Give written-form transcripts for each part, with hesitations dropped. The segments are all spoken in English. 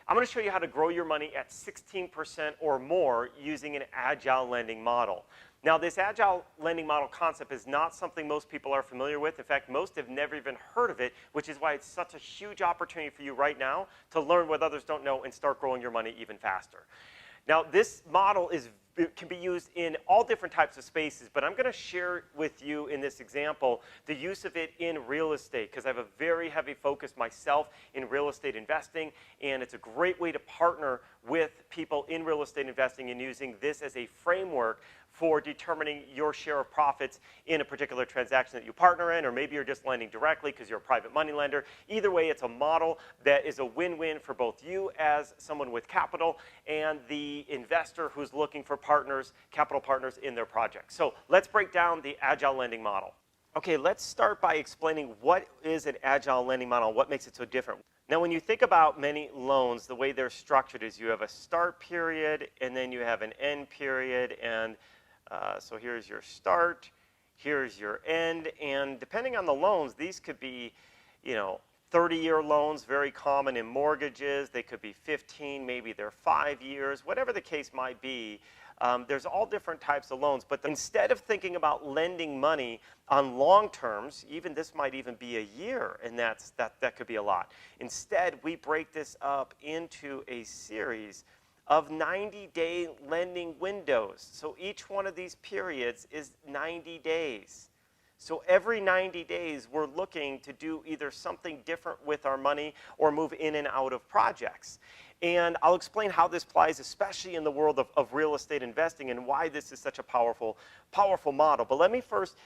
I'm going to show you how to grow your money at 16% or more using an Agile lending model. Now, this Agile lending model concept is not something most people are familiar with. In fact, most have never even heard of it, which is why it's such a huge opportunity for you right now to learn what others don't know and start growing your money even faster. Now, this model can be used in all different types of spaces, but I'm going to share with you in this example the use of it in real estate, because I have a very heavy focus myself in real estate investing, and it's a great way to partner with people in real estate investing and using this as a framework for determining your share of profits in a particular transaction that you partner in, or maybe you're just lending directly because you're a private money lender. Either way, it's a model that is a win-win for both you as someone with capital and the investor who's looking for partners, capital partners in their project. So let's break down the Agile lending model. Okay, let's start by explaining what is an Agile lending model, what makes it so different. Now, when you think about many loans, the way they're structured is you have a start period, and then you have an end period, and so here's your start, here's your end, and depending on the loans, these could be, 30-year loans, very common in mortgages. They could be 15, maybe they're 5 years, whatever the case might be. There's all different types of loans, but instead of thinking about lending money on long terms, this might even be a year, and that could be a lot. Instead, we break this up into a series of 90-day lending windows. So each one of these periods is 90 days. So every 90 days, we're looking to do either something different with our money or move in and out of projects. And I'll explain how this applies, especially in the world of real estate investing, and why this is such a powerful model. But let me first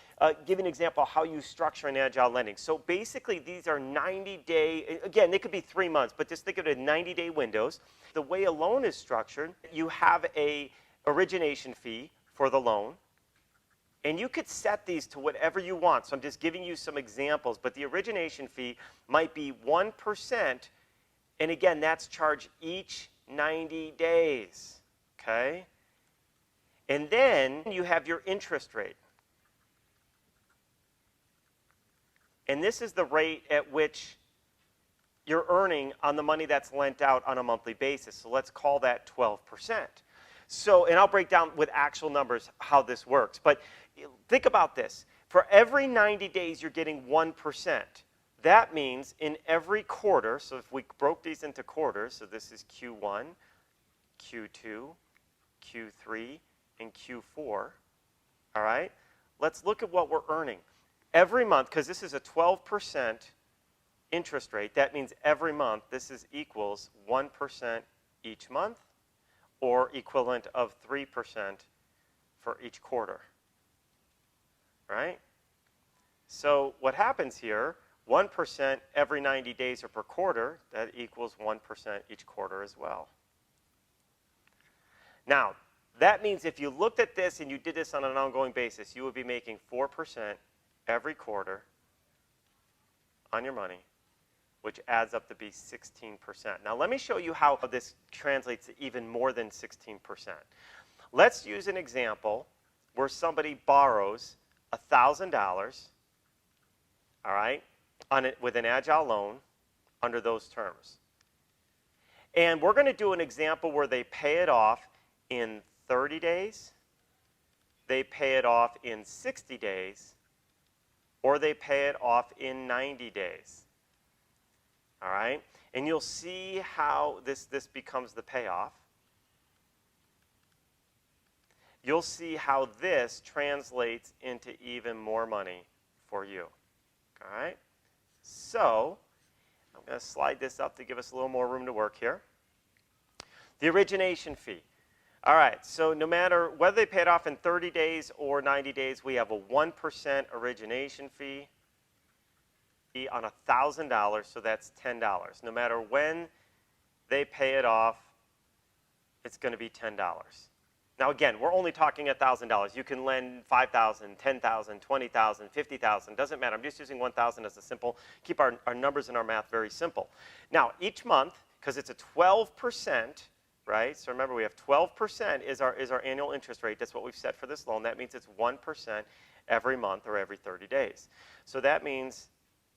give an example of how you structure an Agile lending. So basically, these are 90-day, again, they could be 3 months, but just think of it as 90-day windows. The way a loan is structured, you have a origination fee for the loan. And you could set these to whatever you want. So I'm just giving you some examples. But the origination fee might be 1%. And again, that's charged each 90 days. Okay? And then you have your interest rate. And this is the rate at which you're earning on the money that's lent out on a monthly basis. So let's call that 12%. So, and I'll break down with actual numbers how this works. But think about this. For every 90 days, you're getting 1%. That means in every quarter, so if we broke these into quarters, so this is Q1, Q2, Q3, and Q4, all right? Let's look at what we're earning. Every month, because this is a 12% interest rate, that means every month this equals 1% each month, or equivalent of 3% for each quarter, right? So what happens here, 1% every 90 days or per quarter, that equals 1% each quarter as well. Now, that means if you looked at this and you did this on an ongoing basis, you would be making 4% every quarter on your money, which adds up to be 16%. Now, let me show you how this translates to even more than 16%. Let's use an example where somebody borrows $1,000, all right, with an Agile loan under those terms. And we're going to do an example where they pay it off in 30 days, they pay it off in 60 days, or they pay it off in 90 days. All right? And you'll see how this becomes the payoff. You'll see how this translates into even more money for you. All right? So I'm going to slide this up to give us a little more room to work here. The origination fee. All right, so no matter whether they pay it off in 30 days or 90 days, we have a 1% origination fee on $1,000, so that's $10. No matter when they pay it off, it's going to be $10. Now again, we're only talking $1,000. You can lend $5,000, $10,000, $20,000, $50,000, doesn't matter. I'm just using $1,000 as a simple, keep our numbers in our math very simple. Now each month, because it's a 12%, right? So remember, we have 12% is our annual interest rate. That's what we've set for this loan. That means it's 1% every month or every 30 days. So that means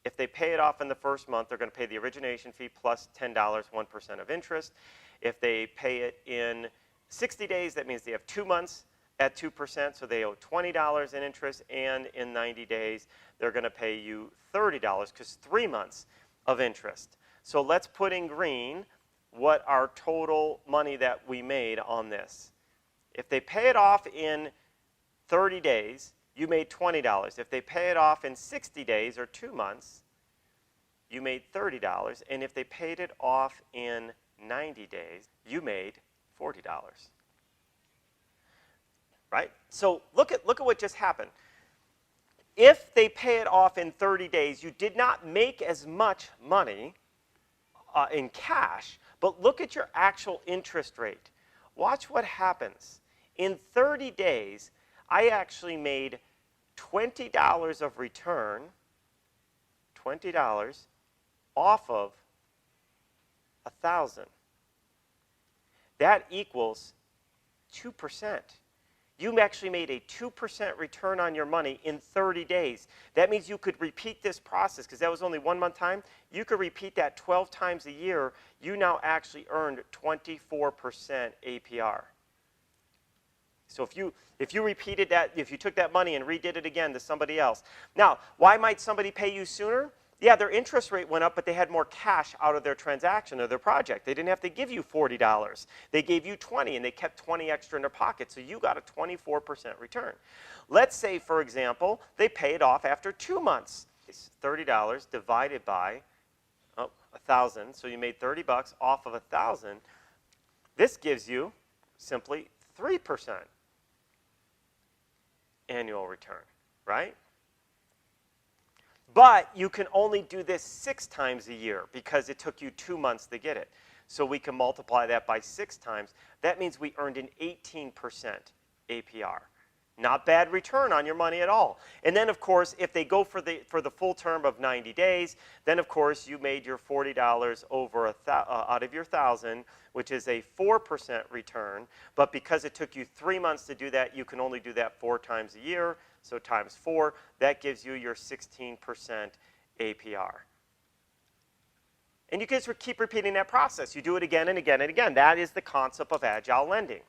If they pay it off in the first month, they're going to pay the origination fee plus $10, 1% of interest. If they pay it in 60 days, that means they have 2 months at 2%, so they owe $20 in interest, and in 90 days, they're going to pay you $30 because 3 months of interest. So let's put in green what our total money that we made on this. If they pay it off in 30 days, you made $20. If they pay it off in 60 days or 2 months, you made $30. And if they paid it off in 90 days, you made $40. Right? So look at what just happened. If they pay it off in 30 days, you did not make as much money in cash, but look at your actual interest rate. Watch what happens. In 30 days, I actually made $20 of return, $20 off of 1,000. That equals 2%. You actually made a 2% return on your money in 30 days. That means you could repeat this process, because that was only 1 month time. You could repeat that 12 times a year. You now actually earned 24% APR. So if you repeated that, if you took that money and redid it again to somebody else. Now, why might somebody pay you sooner? Yeah, their interest rate went up, but they had more cash out of their transaction or their project. They didn't have to give you $40. They gave you $20, and they kept $20 extra in their pocket, so you got a 24% return. Let's say, for example, they pay it off after 2 months. It's $30 divided by 1,000, so you made $30 off of 1,000. This gives you simply 3% annual return, right? But you can only do this 6 times a year because it took you 2 months to get it. So we can multiply that by 6 times. That means we earned an 18% APR. Not bad return on your money at all. And then, of course, if they go for the full term of 90 days, then, of course, you made your $40 over out of your 1,000, which is a 4% return. But because it took you 3 months to do that, you can only do that 4 times a year. So times 4, that gives you your 16% APR. And you can just keep repeating that process. You do it again and again and again. That is the concept of agile lending.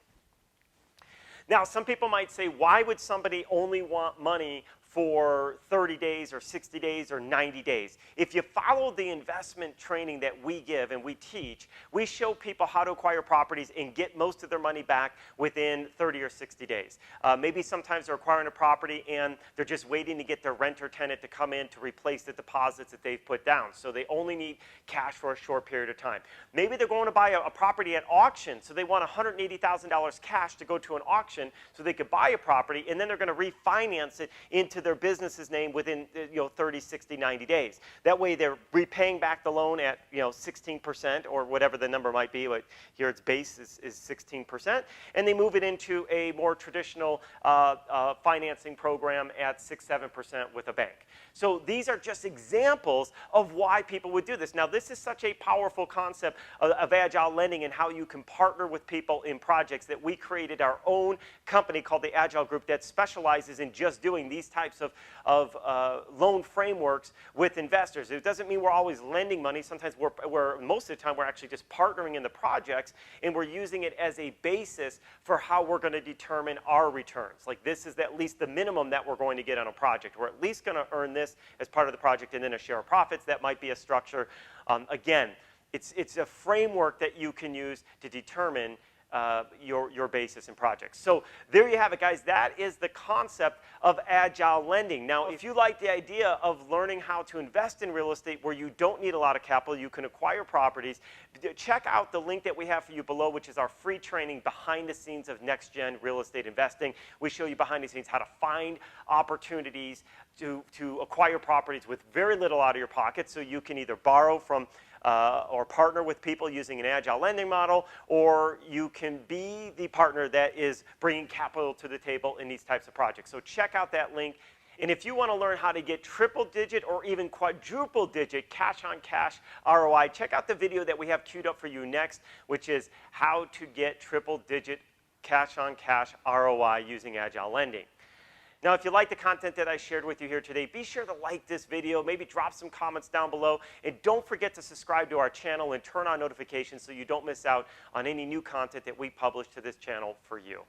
Now, some people might say, why would somebody only want money for 30 days or 60 days or 90 days? If you follow the investment training that we give and we teach, we show people how to acquire properties and get most of their money back within 30 or 60 days. Maybe sometimes they're acquiring a property and they're just waiting to get their renter tenant to come in to replace the deposits that they've put down. So they only need cash for a short period of time. Maybe they're going to buy a property at auction, so they want $180,000 cash to go to an auction so they could buy a property, and then they're going to refinance it into their business's name within 30, 60, 90 days. That way they're repaying back the loan at 16% or whatever the number might be. But here its base is 16%, and they move it into a more traditional financing program at 6, 7% with a bank. So these are just examples of why people would do this. Now, this is such a powerful concept of agile lending and how you can partner with people in projects that we created our own company called the Agile Group that specializes in just doing these types of loan frameworks with investors. It doesn't mean we're always lending money. Sometimes most of the time we're actually just partnering in the projects, and we're using it as a basis for how we're going to determine our returns. Like, this is at least the minimum that we're going to get on a project. We're at least going to earn this as part of the project, and then a share of profits. That might be a structure. Again, it's a framework that you can use to determine your basis in projects. So there you have it, guys. That is the concept of agile lending. Now, if you like the idea of learning how to invest in real estate where you don't need a lot of capital, you can acquire properties, check out the link that we have for you below, which is our free training behind the scenes of NextGen Real Estate Investing. We show you behind the scenes how to find opportunities to acquire properties with very little out of your pocket, so you can either borrow from or partner with people using an agile lending model, or you can be the partner that is bringing capital to the table in these types of projects. So check out that link. And if you want to learn how to get triple-digit or even quadruple-digit cash-on-cash ROI, check out the video that we have queued up for you next, which is how to get triple-digit cash-on-cash ROI using agile lending. Now, if you like the content that I shared with you here today, be sure to like this video, maybe drop some comments down below, and don't forget to subscribe to our channel and turn on notifications so you don't miss out on any new content that we publish to this channel for you.